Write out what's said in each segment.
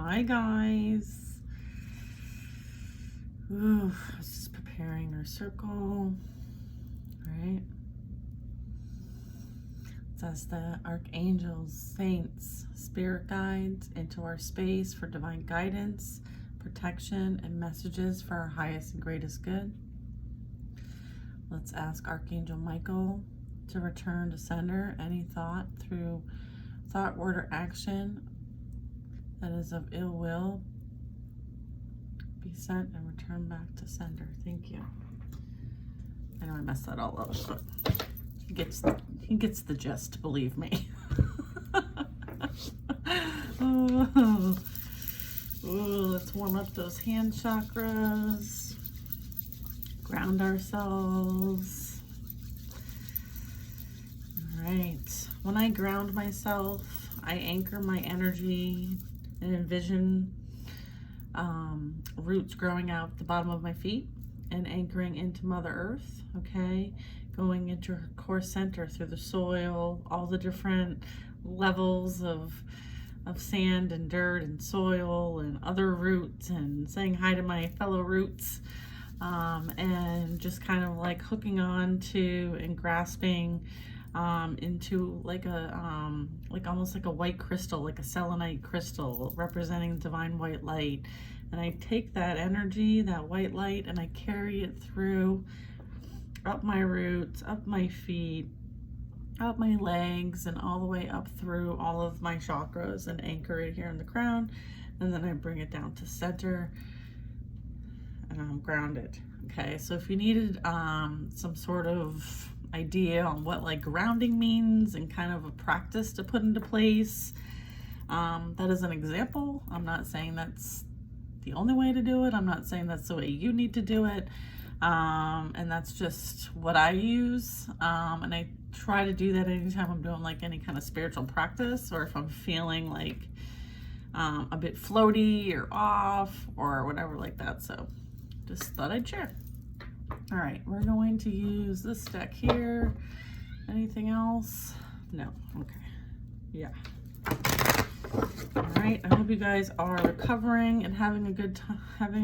Hi guys. Ooh, I was just preparing our circle. Right? It's as the archangels, saints, spirit guides into our space for divine guidance, protection, and messages for our highest and greatest good. Let's ask Archangel Michael to return to sender any thought through thought, word, or action that is of ill will be sent and returned back to sender. Thank you. I know I messed that all up, but he gets the gist, believe me. Oh, let's warm up those hand chakras. Ground ourselves. All right. When I ground myself, I anchor my energy and envision roots growing out the bottom of my feet and anchoring into Mother Earth, okay? Going into her core center through the soil, all the different levels of sand and dirt and soil and other roots, and saying hi to my fellow roots, and just kind of like hooking on to and grasping into like a like almost like a white crystal, like a selenite crystal representing divine white light. And I take that energy, that white light, and I carry it through up my roots, up my feet, up my legs, and all the way up through all of my chakras, and anchor it here in the crown. And then I bring it down to center and I'm grounded. Okay, so if you needed some sort of idea on what like grounding means and kind of a practice to put into place, that is an example. I'm not saying that's the only way to do it. I'm not saying that's the way you need to do it. And that's just what I use. And I try to do that anytime I'm doing like any kind of spiritual practice, or if I'm feeling like a bit floaty or off or whatever like that. So just thought I'd share. All right, we're going to use this deck here. Anything else? No. Okay. Yeah. All right. I hope you guys are recovering and having a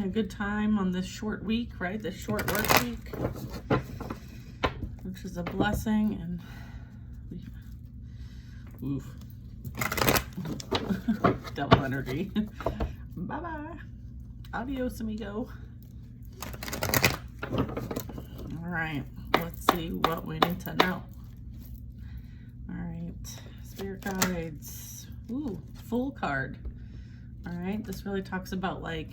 good time on this short week, right? This short work week, which is a blessing. And oof, devil energy. Bye bye. Adios, amigo. All right, let's see what we need to know. All right, spirit guides. Ooh, Fool card. All right, this really talks about like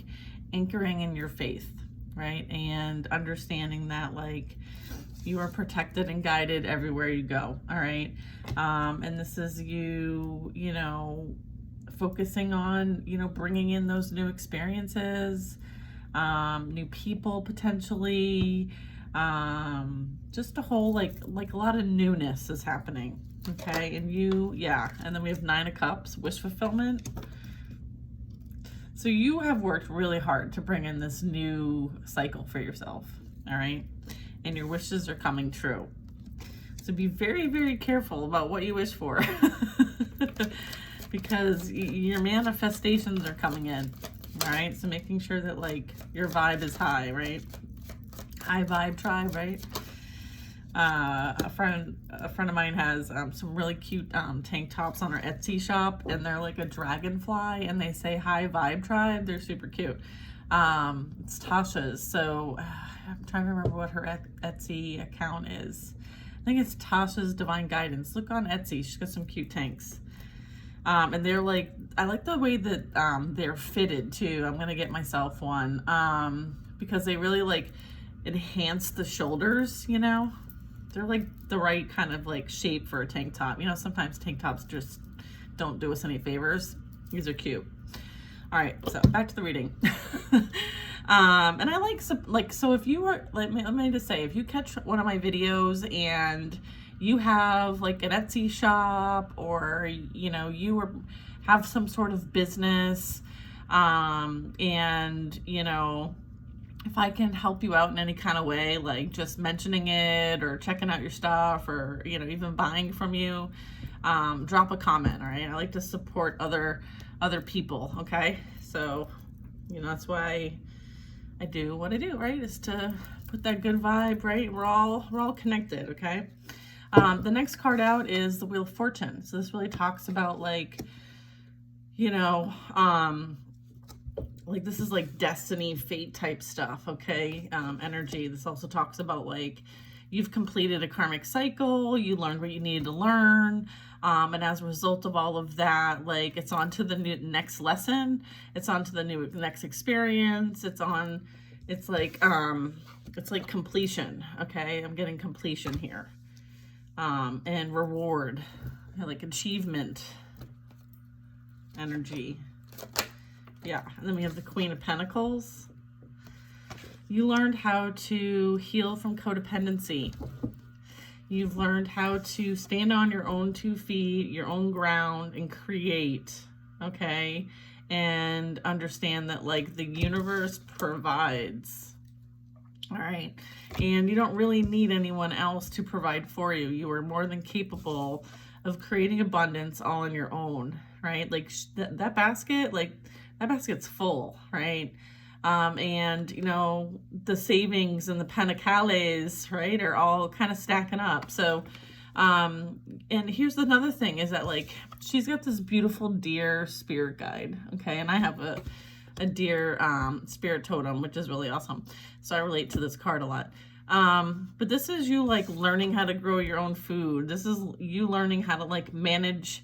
anchoring in your faith, right? And understanding that like you are protected and guided everywhere you go. All right, and this is you know, focusing on, you know, bringing in those new experiences, new people potentially, just a whole like a lot of newness is happening. Okay, and and then we have 9 of Cups, wish fulfillment. So you have worked really hard to bring in this new cycle for yourself, all right? And your wishes are coming true. So be very, very careful about what you wish for because your manifestations are coming in, all right? So making sure that like your vibe is high, right? High vibe tribe, right? A friend of mine has some really cute tank tops on her Etsy shop, and they're like a dragonfly, and they say high vibe tribe. They're super cute. It's Tasha's. So I'm trying to remember what her Etsy account is. I think it's Tasha's Divine Guidance. Look on Etsy. She's got some cute tanks. And they're like, I like the way that they're fitted too. I'm gonna get myself one because they really like enhance the shoulders, you know. They're like the right kind of like shape for a tank top. You know, sometimes tank tops just don't do us any favors. These are cute. All right, so back to the reading. And I like, so if you were, let me just say, if you catch one of my videos and you have like an Etsy shop, or, you know, have some sort of business, and, you know, if I can help you out in any kind of way, like just mentioning it or checking out your stuff, or, you know, even buying from you, drop a comment. All right. I like to support other other people, okay? So, you know, that's why I do what I do, right? Is to put that good vibe, right? We're all connected, okay? The next card out is the Wheel of Fortune. So this really talks about like, you know, like this is like destiny, fate type stuff, okay? Energy. This also talks about like you've completed a karmic cycle, you learned what you needed to learn, and as a result of all of that, like it's on to the next lesson, it's on to the next experience, it's like completion, okay? I'm getting completion here. And reward, like achievement energy. Yeah, and then we have the Queen of Pentacles. You learned how to heal from codependency. You've learned how to stand on your own 2 feet, your own ground, and create, okay? And understand that like the universe provides. All right. And you don't really need anyone else to provide for you. You are more than capable of creating abundance all on your own, right? Like that basket, like that basket's full, right? And you know, the savings and the pentacles, right, are all kind of stacking up. So, and here's another thing is that like, she's got this beautiful deer spirit guide. Okay. And I have a deer spirit totem, which is really awesome. So I relate to this card a lot. But this is you like learning how to grow your own food. This is you learning how to like manage,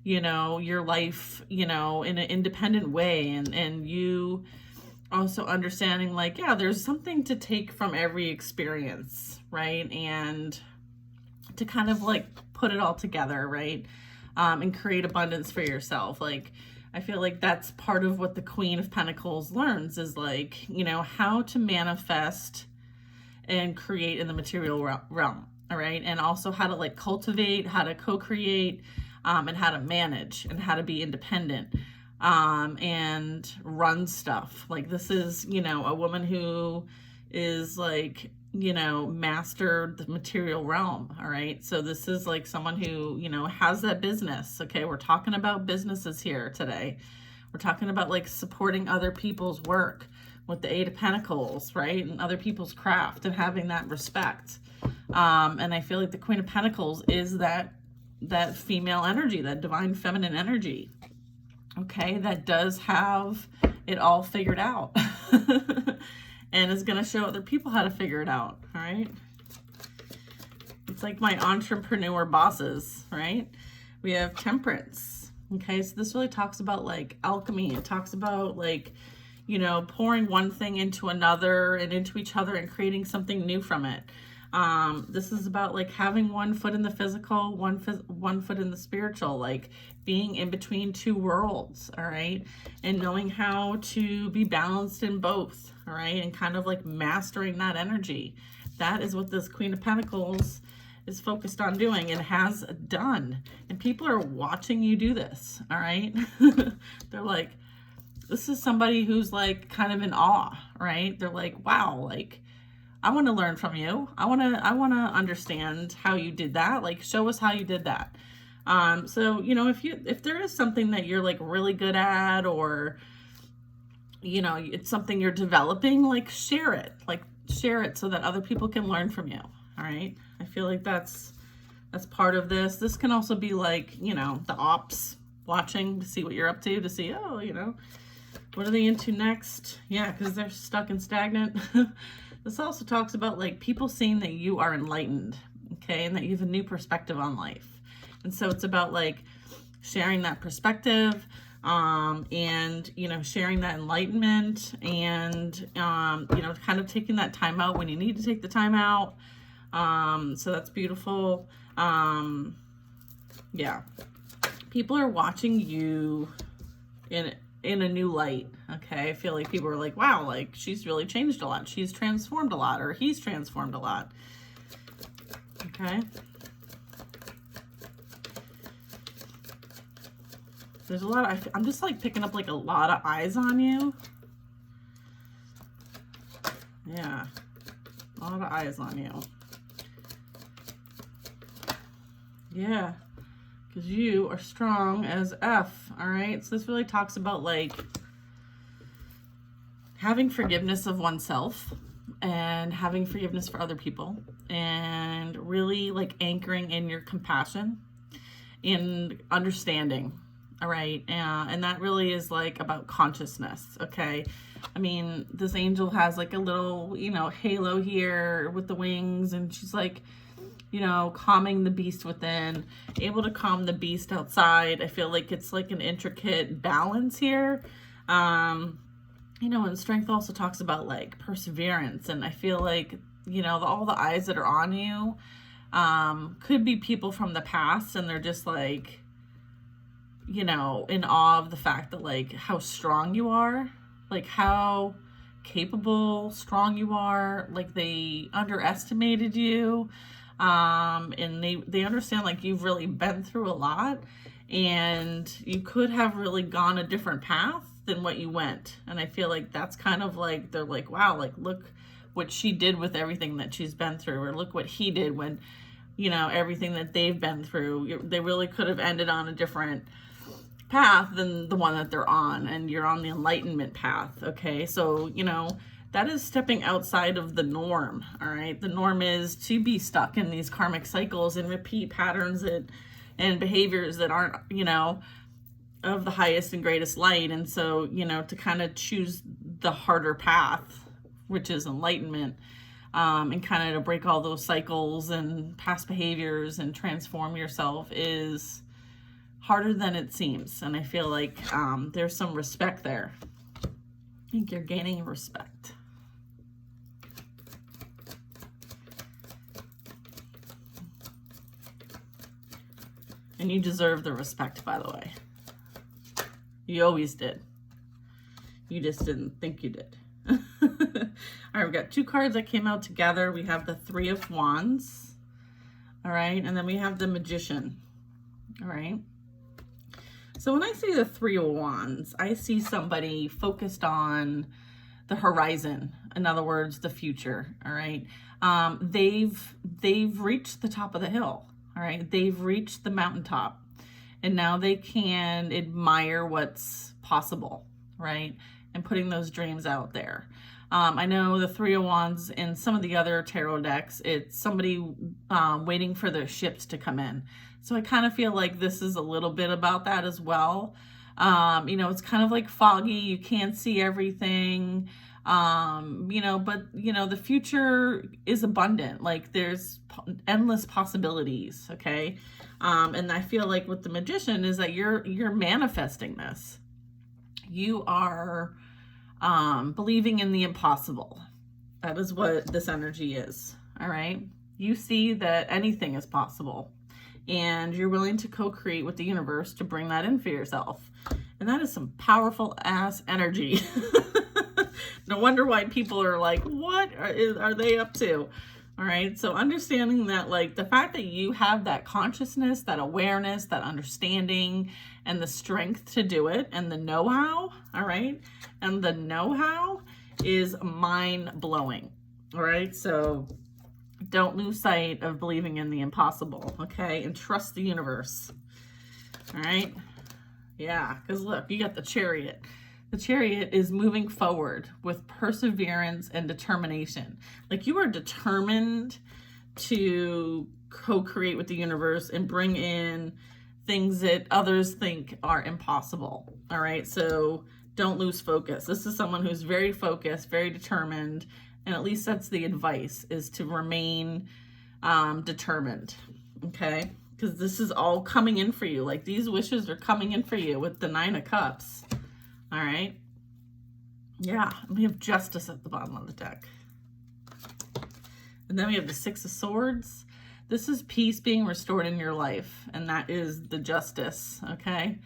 you know, your life, you know, in an independent way. And you also understanding like, yeah, there's something to take from every experience, right? And to kind of like put it all together, right? And create abundance for yourself. Like, I feel like that's part of what the Queen of Pentacles learns is like, you know, how to manifest and create in the material realm, all right? And also how to like cultivate, how to co-create, and how to manage and how to be independent, and run stuff. Like this is, you know, a woman who is like, you know, mastered the material realm, all right? So this is like someone who, you know, has that business, okay? We're talking about businesses here today. We're talking about like supporting other people's work with the 8 of Pentacles, right? And other people's craft and having that respect. And I feel like the Queen of Pentacles is that female energy, that divine feminine energy, okay? That does have it all figured out. And is going to show other people how to figure it out, all right? It's like my entrepreneur bosses, right? We have Temperance, okay? So this really talks about like alchemy. It talks about like, you know, pouring one thing into another and into each other and creating something new from it. This is about like having one foot in the physical, one foot in the spiritual, like being in between 2 worlds, all right? And knowing how to be balanced in both, all right? And kind of like mastering that energy. That is what this Queen of Pentacles is focused on doing and has done. And people are watching you do this, all right? They're like, this is somebody who's like kind of in awe, right? They're like, wow, like, I want to learn from you. I want to understand how you did that. Like, show us how you did that. So, you know, if there is something that you're like really good at, or, you know, it's something you're developing, like share it so that other people can learn from you. All right. I feel like that's part of this. This can also be like, you know, the ops watching to see what you're up to see, oh, you know, what are they into next? Yeah. Cause they're stuck and stagnant. This also talks about like people seeing that you are enlightened, okay, and that you have a new perspective on life. And so it's about like sharing that perspective, and, you know, sharing that enlightenment and, you know, kind of taking that time out when you need to take the time out. So that's beautiful. Yeah. People are watching you in a new light. Okay. I feel like people are like, wow, like she's really changed a lot. She's transformed a lot, or he's transformed a lot. Okay. There's a lot of, I'm just like picking up like a lot of eyes on you. Yeah. A lot of eyes on you. Yeah. because you are strong as F, all right? So this really talks about like having forgiveness of oneself and having forgiveness for other people, and really like anchoring in your compassion and understanding, all right? And that really is like about consciousness, okay? I mean, this angel has like a little, you know, halo here with the wings, and she's like, you know, calming the beast within, able to calm the beast outside. I feel like it's like an intricate balance here. You know, and strength also talks about like perseverance. And I feel like, you know, all the eyes that are on you could be people from the past, and they're just like, you know, in awe of the fact that like how strong you are, like how capable, strong you are. Like they underestimated you. And they understand like you've really been through a lot, and you could have really gone a different path than what you went. And I feel like that's kind of like, they're like, wow, like look what she did with everything that she's been through, or look what he did when, you know, everything that they've been through. They really could have ended on a different path than the one that they're on, and you're on the enlightenment path, okay? So, you know, that is stepping outside of the norm, all right? The norm is to be stuck in these karmic cycles and repeat patterns and behaviors that aren't, you know, of the highest and greatest light. And so, you know, to kind of choose the harder path, which is enlightenment, and kind of to break all those cycles and past behaviors and transform yourself is harder than it seems. And I feel like there's some respect there. I think you're gaining respect. And you deserve the respect, by the way. You always did. You just didn't think you did. All right, we've got two cards that came out together. We have the Three of Wands. All right, and then we have the Magician. All right. So when I see the Three of Wands, I see somebody focused on the horizon. In other words, the future. All right. They've reached the top of the hill. All right. They've reached the mountaintop, and now they can admire what's possible, right? And putting those dreams out there. I know the Three of Wands in some of the other tarot decks, it's somebody waiting for their ships to come in. So I kind of feel like this is a little bit about that as well. You know, it's kind of like foggy. You can't see everything, you know, but, you know, the future is abundant. Like there's endless possibilities, okay? And I feel like with the Magician is that you're manifesting this. You are believing in the impossible. That is what this energy is, all right? You see that anything is possible, and you're willing to co-create with the universe to bring that in for yourself. And that is some powerful ass energy. No wonder why people are like, what are they up to? All right. So understanding that, like, the fact that you have that consciousness, that awareness, that understanding, and the strength to do it, and the know-how, all right? And the know-how is mind-blowing. All right. So don't lose sight of believing in the impossible, okay? And trust the universe. All right. Yeah. Because look, you got the Chariot. The Chariot is moving forward with perseverance and determination. Like you are determined to co-create with the universe and bring in things that others think are impossible. All right. So don't lose focus. This is someone who's very focused, very determined. And at least that's the advice, is to remain determined. Okay. Because this is all coming in for you. Like these wishes are coming in for you with the Nine of Cups. All right. Yeah. We have Justice at the bottom of the deck. And then we have the Six of Swords. This is peace being restored in your life. And that is the Justice. Okay.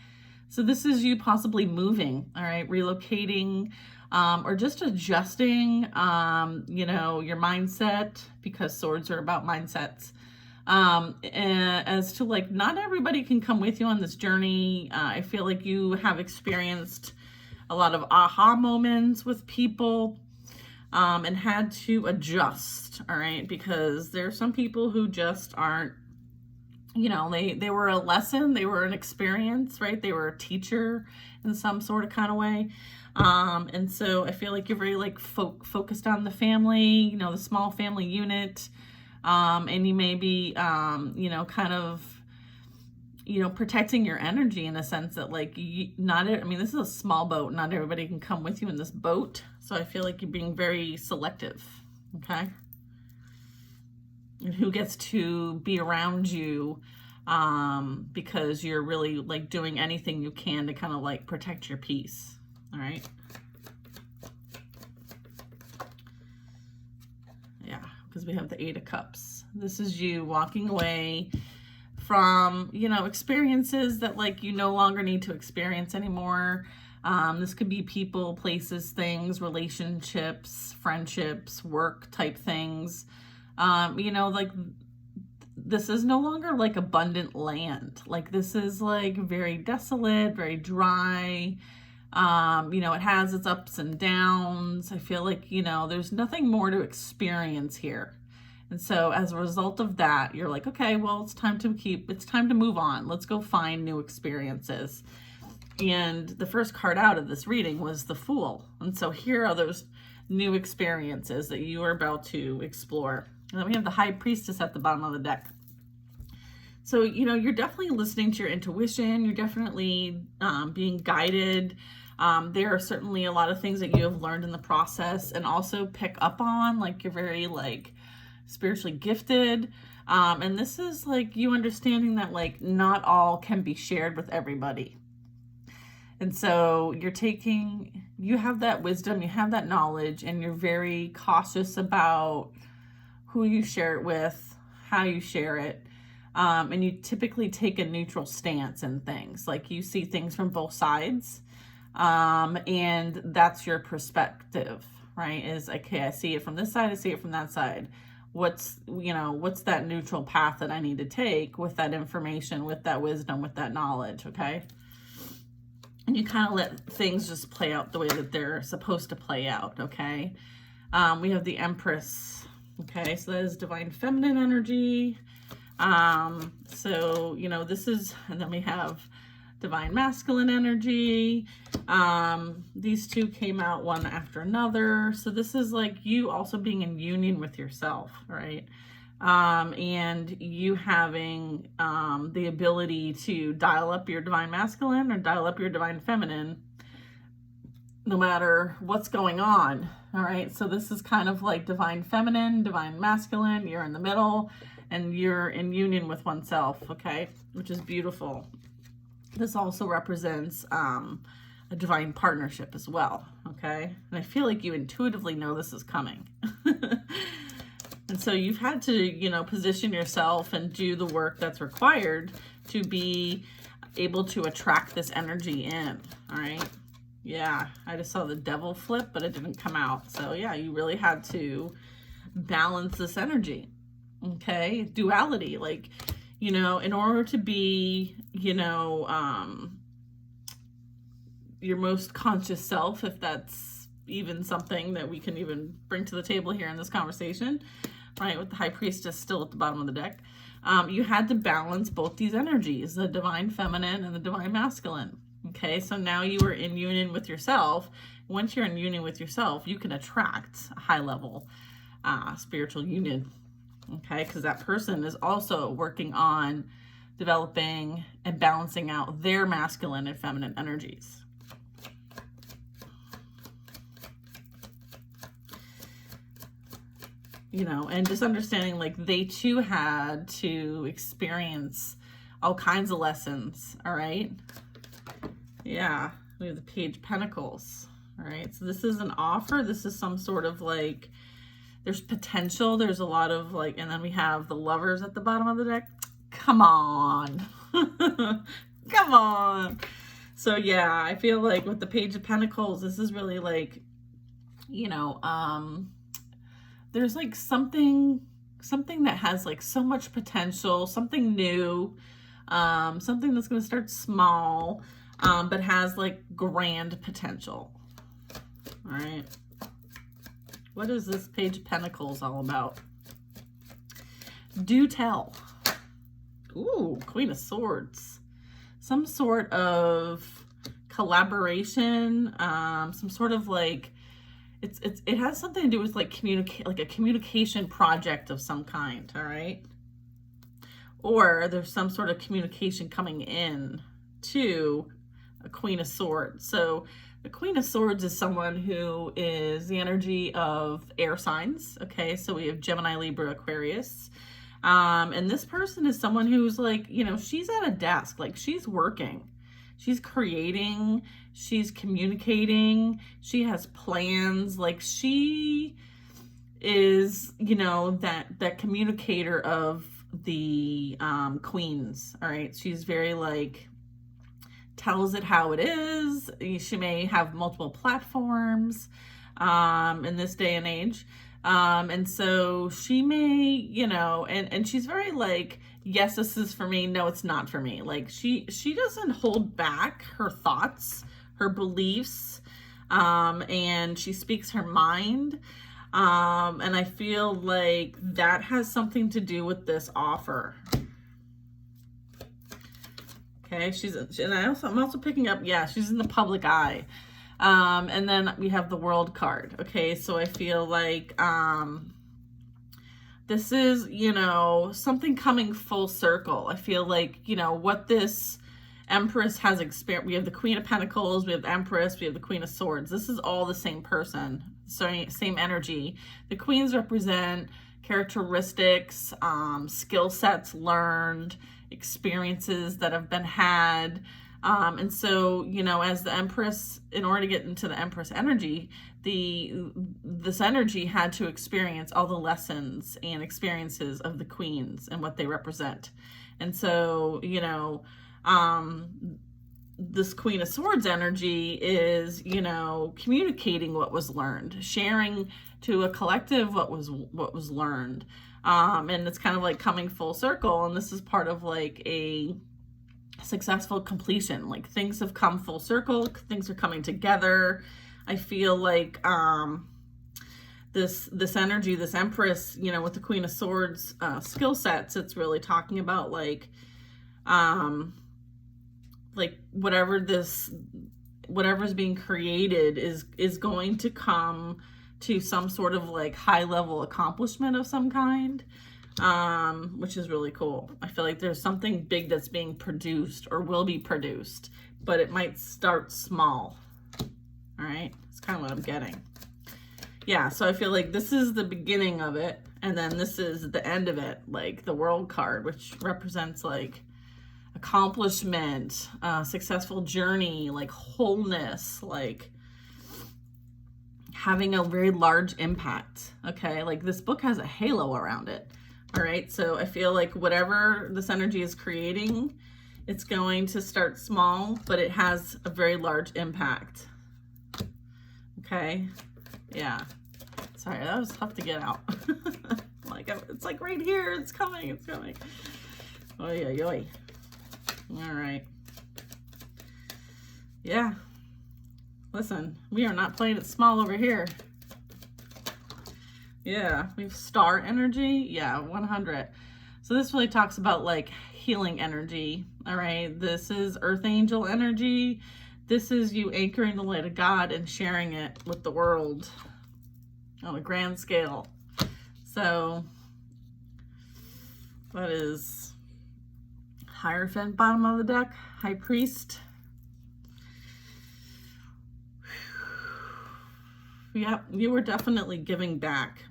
So this is you possibly moving. All right. Relocating, or just adjusting, you know, your mindset, because swords are about mindsets. As to like, not everybody can come with you on this journey. I feel like you have experienced a lot of aha moments with people, and had to adjust. All right. Because there are some people who just aren't, you know, they were a lesson, they were an experience, right? They were a teacher in some sort of kind of way. And so I feel like you're very like focused on the family, you know, the small family unit. And you may be, you know, kind of, you know, protecting your energy in a sense that like, I mean, this is a small boat. Not everybody can come with you in this boat. So I feel like you're being very selective. Okay. And who gets to be around you, because you're really like doing anything you can to kind of like protect your peace. All right. Yeah, because we have the 8 of Cups. This is you walking away from, you know, experiences that like you no longer need to experience anymore. This could be people, places, things, relationships, friendships, work type things. You know, like this is no longer like abundant land. Like this is like very desolate, very dry. You know, it has its ups and downs. I feel like, you know, there's nothing more to experience here. And so as a result of that, you're like, okay, well, it's time to move on. Let's go find new experiences. And the first card out of this reading was the Fool. And so here are those new experiences that you are about to explore. And then we have the High Priestess at the bottom of the deck. So, you know, you're definitely listening to your intuition. You're definitely being guided. There are certainly a lot of things that you have learned in the process and also pick up on, like you're very like spiritually gifted. And this is like you understanding that like not all can be shared with everybody. And so you have that wisdom, you have that knowledge, and you're very cautious about who you share it with, how you share it. And you typically take a neutral stance in things. Like you see things from both sides. And that's your perspective, right? Is okay, I see it from this side, I see it from that side. What's that neutral path that I need to take with that information, with that wisdom, with that knowledge, okay? And you kind of let things just play out the way that they're supposed to play out, okay? We have the Empress, okay? So that is divine feminine energy. So, you know, and then we have divine masculine energy. These two came out one after another. So this is like you also being in union with yourself, right? And you having the ability to dial up your divine masculine or dial up your divine feminine no matter what's going on. All right, so this is kind of like divine feminine, divine masculine. You're in the middle and you're in union with oneself, okay, which is beautiful. This also represents a divine partnership as well, okay? And I feel like you intuitively know this is coming. And so you've had to, you know, position yourself and do the work that's required to be able to attract this energy in, all right? Yeah, I just saw the Devil flip, but it didn't come out. So yeah, you really had to balance this energy, okay? Duality, like, you know, in order to be, you know, your most conscious self, if that's even something that we can even bring to the table here in this conversation, right, with the High Priestess still at the bottom of the deck, you had to balance both these energies, the divine feminine and the divine masculine. Okay, so now you are in union with yourself. Once you're in union with yourself, you can attract a high level spiritual union. Okay, because that person is also working on developing and balancing out their masculine and feminine energies. You know, and just understanding like they too had to experience all kinds of lessons, all right? Yeah, we have the Page of Pentacles, all right? So this is an offer. This is some sort of like, there's potential. There's a lot of like, and then we have the Lovers at the bottom of the deck. Come on. Come on. So yeah, I feel like with the Page of Pentacles, this is really like, you know, there's like something that has like so much potential, something new, something that's going to start small, but has like grand potential. All right. What is this Page of Pentacles all about? Do tell. Ooh, Queen of Swords. Some sort of collaboration, some sort of like, it has something to do with like a communication project of some kind, all right? Or there's some sort of communication coming in to a Queen of Swords. So the Queen of Swords is someone who is the energy of air signs. Okay, so we have Gemini, Libra, Aquarius. And this person is someone who's like, you know, she's at a desk, like she's working, she's creating, she's communicating, she has plans, like she is, you know, that communicator of the queens. All right, she's very like, tells it how it is. She may have multiple platforms in this day and age. And so she may, you know, and she's very like, yes, this is for me. No, it's not for me. Like she doesn't hold back her thoughts, her beliefs, and she speaks her mind. And I feel like that has something to do with this offer. Okay, and I'm also picking up, yeah, she's in the public eye. And then we have the World card. Okay, so I feel like this is, you know, something coming full circle. I feel like, you know, what this Empress has experienced. We have the Queen of Pentacles, we have the Empress, we have the Queen of Swords. This is all the same person, same energy. The Queens represent characteristics, skill sets learned, experiences that have been had. And so, you know, as the Empress, in order to get into the Empress energy, this energy had to experience all the lessons and experiences of the Queens and what they represent. And so, you know, this Queen of Swords energy is, you know, communicating what was learned, sharing to a collective what was learned. And it's kind of like coming full circle. And this is part of like a successful completion. Like things have come full circle, things are coming together. I feel like this energy, this Empress, you know, with the Queen of Swords skill sets, it's really talking about like whatever's being created is going to come to some sort of like high level accomplishment of some kind, which is really cool. I feel like there's something big that's being produced or will be produced, but it might start small. All right, that's kind of what I'm getting. Yeah, so I feel like this is the beginning of it, and then this is the end of it, like the World card, which represents like accomplishment, successful journey, like wholeness, like having a very large impact. Okay, like this book has a halo around it. All right, so I feel like whatever this energy is creating, it's going to start small, but it has a very large impact. Okay, yeah. Sorry, that was tough to get out. Like it's like right here. It's coming. It's coming. Oy, oy, oy. All right. Yeah. Listen, we are not playing it small over here. Yeah, we have star energy. Yeah, 100. So this really talks about like healing energy. All right. This is Earth Angel energy. This is you anchoring the light of God and sharing it with the world on a grand scale. So that is Hierophant, bottom of the deck, High Priest. Yep, you were definitely giving back.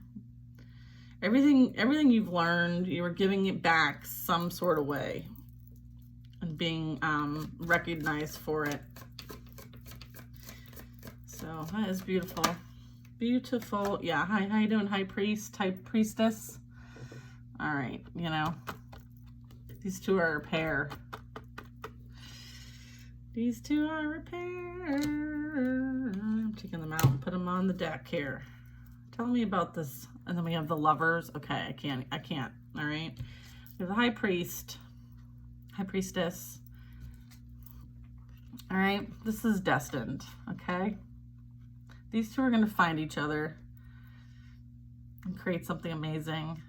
Everything you've learned, you were giving it back some sort of way and being recognized for it. So that is beautiful. Beautiful. Yeah. Hi, how you doing, High Priest, High Priestess? All right, you know, these two are a pair. These two are a pair. I'm taking them out and put them on the deck here. Tell me about this. And then we have the Lovers. Okay, I can't. All right. We have the High Priest, High Priestess. All right, this is destined. Okay. These two are going to find each other and create something amazing.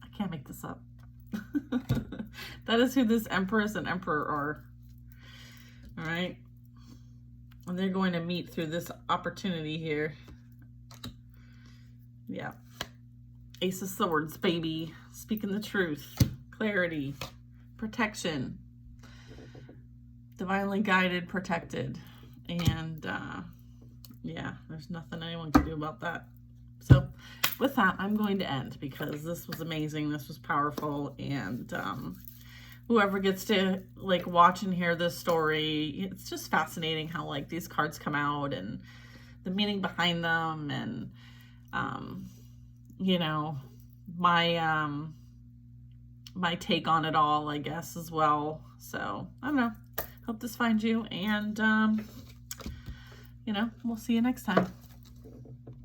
I can't make this up. That is who this Empress and Emperor are. All right. And they're going to meet through this opportunity here. Yeah. Ace of Swords, baby. Speaking the truth. Clarity. Protection. Divinely guided, protected. And, yeah, there's nothing anyone can do about that. So, with that, I'm going to end because this was amazing. This was powerful. And, whoever gets to like watch and hear this story, it's just fascinating how like these cards come out and the meaning behind them, and you know, my my take on it all, I guess, as well. So I don't know, hope this finds you, and you know, we'll see you next time.